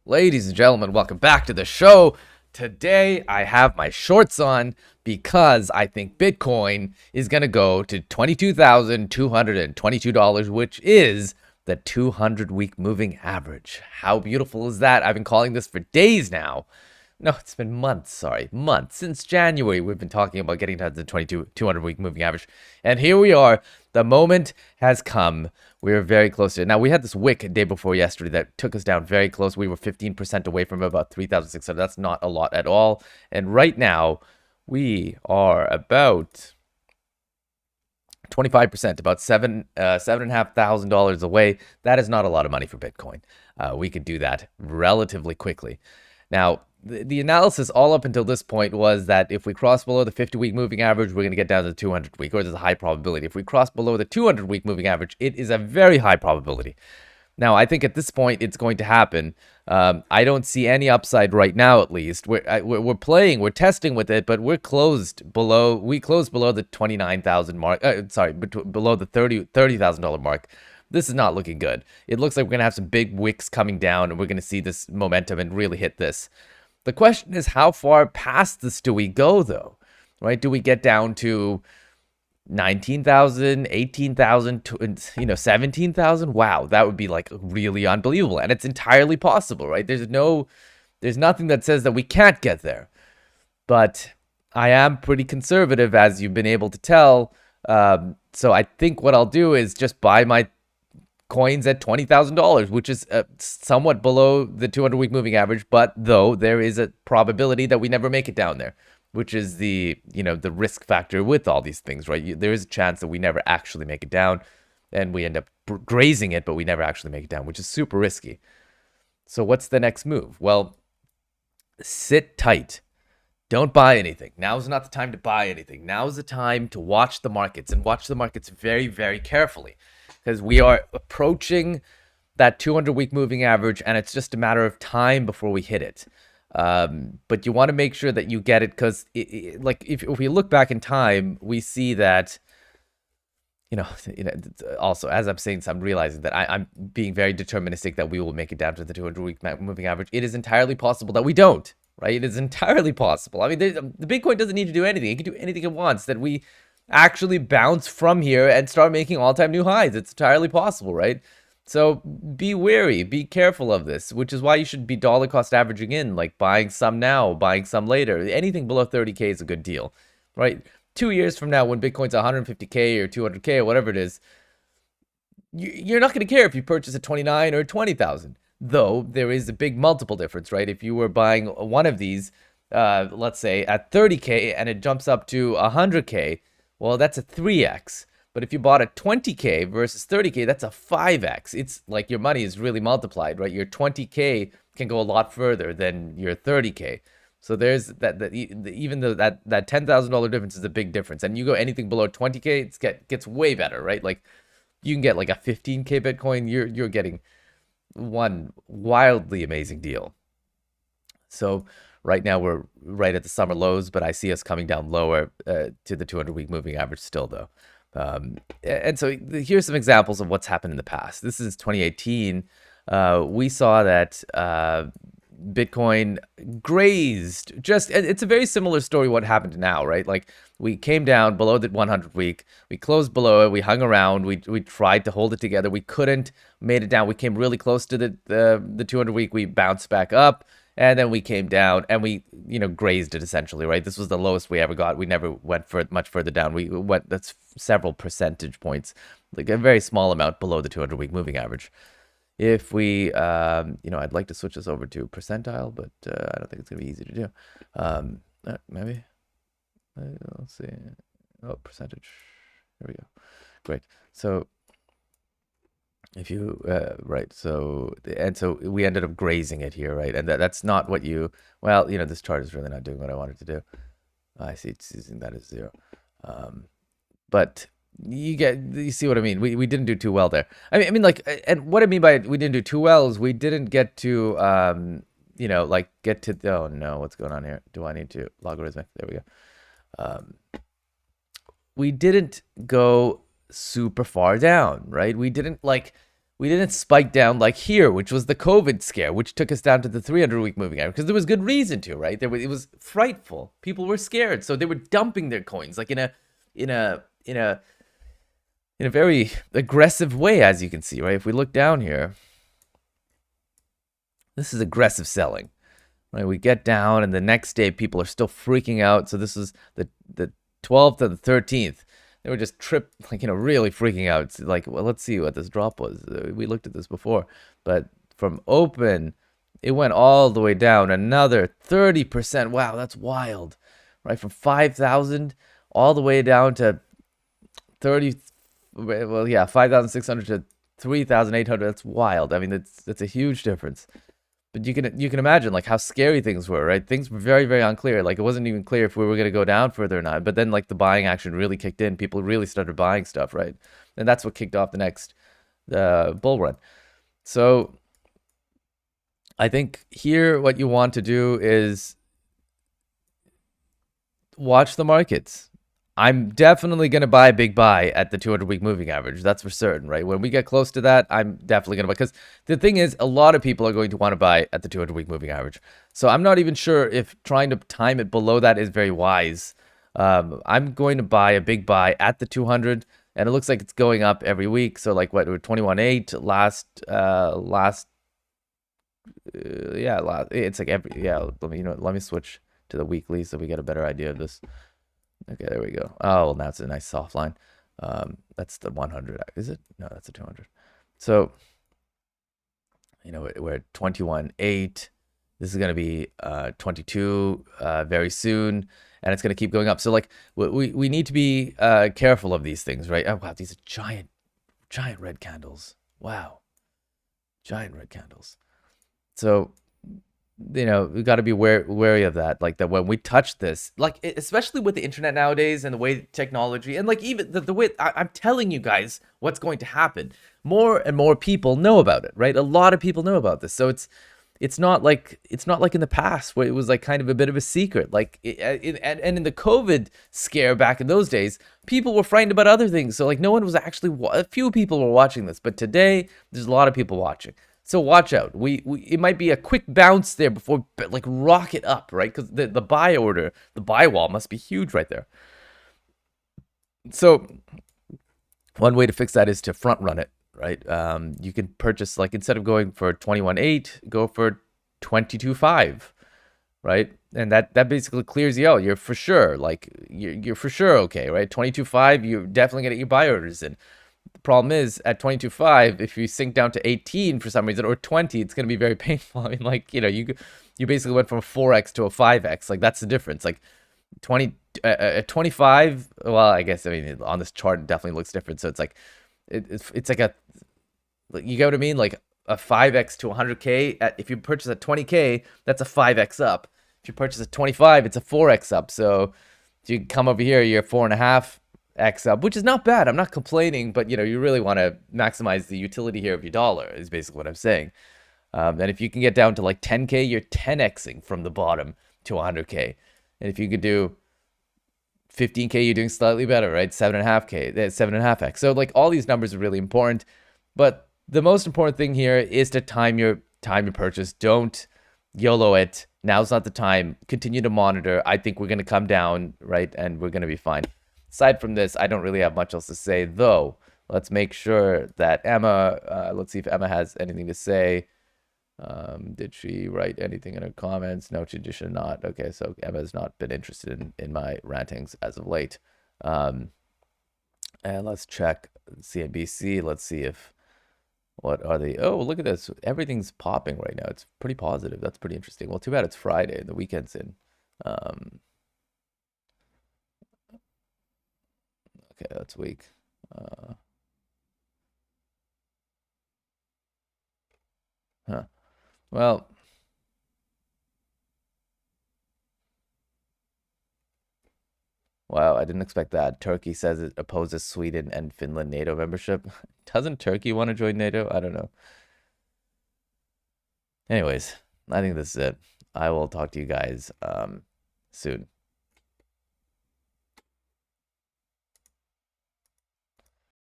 Ladies and gentlemen, welcome back to the show. Today I have my shorts on because I think Bitcoin is going to go to $22,222, which is the 200-week moving average. How beautiful is that? I've been calling this for days now. No, it's been months, months. Since January, we've been talking about getting to the 200-week moving average. And here we are. The moment has come. We are very close to it. Now, we had this wick day before yesterday that took us down very close. We were 15% away from about 3,600. That's not a lot at all. And right now, we are about 25%, about $7,500 away. That is not a lot of money for Bitcoin. We could do that relatively quickly. Now, the analysis all up until this point was that if we cross below the 50-week moving average, we're going to get down to the 200-week, or there's a high probability. If we cross below the 200-week moving average, it is a very high probability. Now, I think at this point, it's going to happen. I don't see any upside right now, at least. We're playing, we're testing with it, but we closed below the 29,000 mark. Below the $30,000 mark. This is not looking good. It looks like we're going to have some big wicks coming down, and we're going to see this momentum and really hit this. The question is, how far past this do we go, though? Right? Do we get down to 19,000, 18,000, 17,000? Wow, that would be like really unbelievable. And it's entirely possible, right? There's nothing that says that we can't get there. But I am pretty conservative, as you've been able to tell. So I think what I'll do is just buy my coins at $20,000, which is somewhat below the 200-week moving average, but though there is a probability that we never make it down there, which is the risk factor with all these things, right? There is a chance that we never actually make it down, and we end up grazing it, but we never actually make it down, which is super risky. So what's the next move? Well, sit tight. Don't buy anything. Now's not the time to buy anything. Now's the time to watch the markets, and watch the markets very, very carefully, because we are approaching that 200-week moving average, and it's just a matter of time before we hit it. But you want to make sure that you get it, because if we look back in time, we see that, also, as I'm saying, so I'm realizing that I'm being very deterministic that we will make it down to the 200-week moving average. It is entirely possible that we don't, right? It is entirely possible. I mean, the Bitcoin doesn't need to do anything. It can do anything it wants, that we actually bounce from here and start making all-time new highs. It's entirely possible, right? So be wary, be careful of this, which is why you should be dollar cost averaging in, like buying some now, buying some later. Anything below 30K is a good deal, right? 2 years from now, when Bitcoin's 150K or 200K or whatever it is, you're not going to care if you purchase at 29 or 20,000. Though there is a big multiple difference, right? If you were buying one of these, let's say at 30K and it jumps up to 100K, well, that's a 3x. But if you bought at 20K versus 30K, that's a 5x. It's like your money is really multiplied, right? Your 20K can go a lot further than your 30K. So there's even though that $10,000 difference is a big difference. And you go anything below 20K, it gets way better, right? Like you can get like a 15K Bitcoin, you're getting one wildly amazing deal. So right now we're right at the summer lows, but I see us coming down lower to the 200-week moving average still, though. And so here's some examples of what's happened in the past. This is 2018. We saw that Bitcoin grazed. It's a very similar story what happened now, right? Like we came down below the 100-week. We closed below it. We hung around. We tried to hold it together. We couldn't. Made it down. We came really close to the 200-week. We bounced back up. And then we came down and we, grazed it essentially, right? This was the lowest we ever got. We never went much further down. That's several percentage points, like a very small amount below the 200-week moving average. If we, I'd like to switch this over to percentile, but I don't think it's going to be easy to do. Maybe. Let's see. Oh, percentage. There we go. Great. So if you right, so we ended up grazing it here, right? And that's not what this chart is really not doing what I wanted to do. I see it's using that as 0. But you see what I mean. We didn't do too well there. I mean and what I mean by we didn't do too well is we didn't get to oh no, what's going on here? Do I need to logarithmic? There we go. We didn't go super far down, right? We didn't We didn't spike down like here, which was the COVID scare, which took us down to the 300-week moving average because there was good reason to, right? It was frightful. People were scared, so they were dumping their coins like in a in a in a very aggressive way, as you can see, right? If we look down here, this is aggressive selling. Right, we get down, and the next day people are still freaking out. So this is the 12th and the 13th. They were just really freaking out. It's like, well, let's see what this drop was. We looked at this before, but from open, it went all the way down another 30%. Wow, that's wild, right? From 5,000 all the way down to 30. Well, yeah, 5,600 to 3,800. That's wild. I mean, that's a huge difference. But you can imagine like how scary things were, right? Things were very, very unclear. Like it wasn't even clear if we were going to go down further or not. But then like the buying action really kicked in. People really started buying stuff, right? And that's what kicked off the next bull run. So I think here what you want to do is watch the markets. I'm definitely going to buy a big buy at the 200-week moving average. That's for certain, right? When we get close to that, I'm definitely going to buy. Because the thing is, a lot of people are going to want to buy at the 200-week moving average. So I'm not even sure if trying to time it below that is very wise. I'm going to buy a big buy at the 200, and it looks like it's going up every week. So like what, 21.8 it's like let me switch to the weekly so we get a better idea of this. Okay, there we go. Oh, well, now it's a nice soft line. That's the 100. Is it? No, that's a 200. So, we're at 21.8. This is going to be 22 very soon, and it's going to keep going up. So, like, we need to be careful of these things, right? Oh, wow, these are giant red candles. Wow. Giant red candles. So, we've got to be wary of that. Like that when we touch this, like especially with the internet nowadays and the way technology and like even the way I'm telling you guys what's going to happen, more and more people know about it, right? A lot of people know about this. So it's not like in the past where it was like kind of a bit of a secret. Like and in the COVID scare back in those days, people were frightened about other things. So like no one was actually a few people were watching this, but today there's a lot of people watching. So watch out. It might be a quick bounce there before like rocket up, right? Because the buy order, the buy wall must be huge right there. So one way to fix that is to front run it, right? You can purchase like instead of going for 21.8, go for 22.5, right? And that basically clears you out. You're for sure you're for sure okay, right? 22.5, you're definitely gonna get your buy orders in. The problem is at 22.5, if you sink down to 18 for some reason or 20, it's going to be very painful. I mean, like, you basically went from a 4x to a 5x. Like, that's the difference. Like, 25, well, I guess, I mean, on this chart, it definitely looks different. So it's like, it's like you get what I mean? Like a 5x to 100K. If you purchase at 20K, that's a 5x up. If you purchase at 25, it's a 4x up. So if you come over here, you're 4.5 X up, which is not bad. I'm not complaining, but you really want to maximize the utility here of your dollar is basically what I'm saying. And if you can get down to like 10K, you're 10xing from the bottom to 100K. And if you could do 15K, you're doing slightly better, right? 7.5K, 7.5x. So like all these numbers are really important, but the most important thing here is to time your purchase. Don't YOLO it. Now's not the time. Continue to monitor. I think we're going to come down, right? And we're going to be fine. Aside from this, I don't really have much else to say, though. Let's make sure that Emma, let's see if Emma has anything to say. Did she write anything in her comments? No, she should not. Okay, so Emma's not been interested in my rantings as of late. And let's check CNBC. Let's see if, what are they? Oh, look at this. Everything's popping right now. It's pretty positive. That's pretty interesting. Well, too bad it's Friday. The weekend's in. Okay, that's weak. Well, wow, I didn't expect that. Turkey says it opposes Sweden and Finland NATO membership. Doesn't Turkey want to join NATO? I don't know. Anyways, I think this is it. I will talk to you guys soon.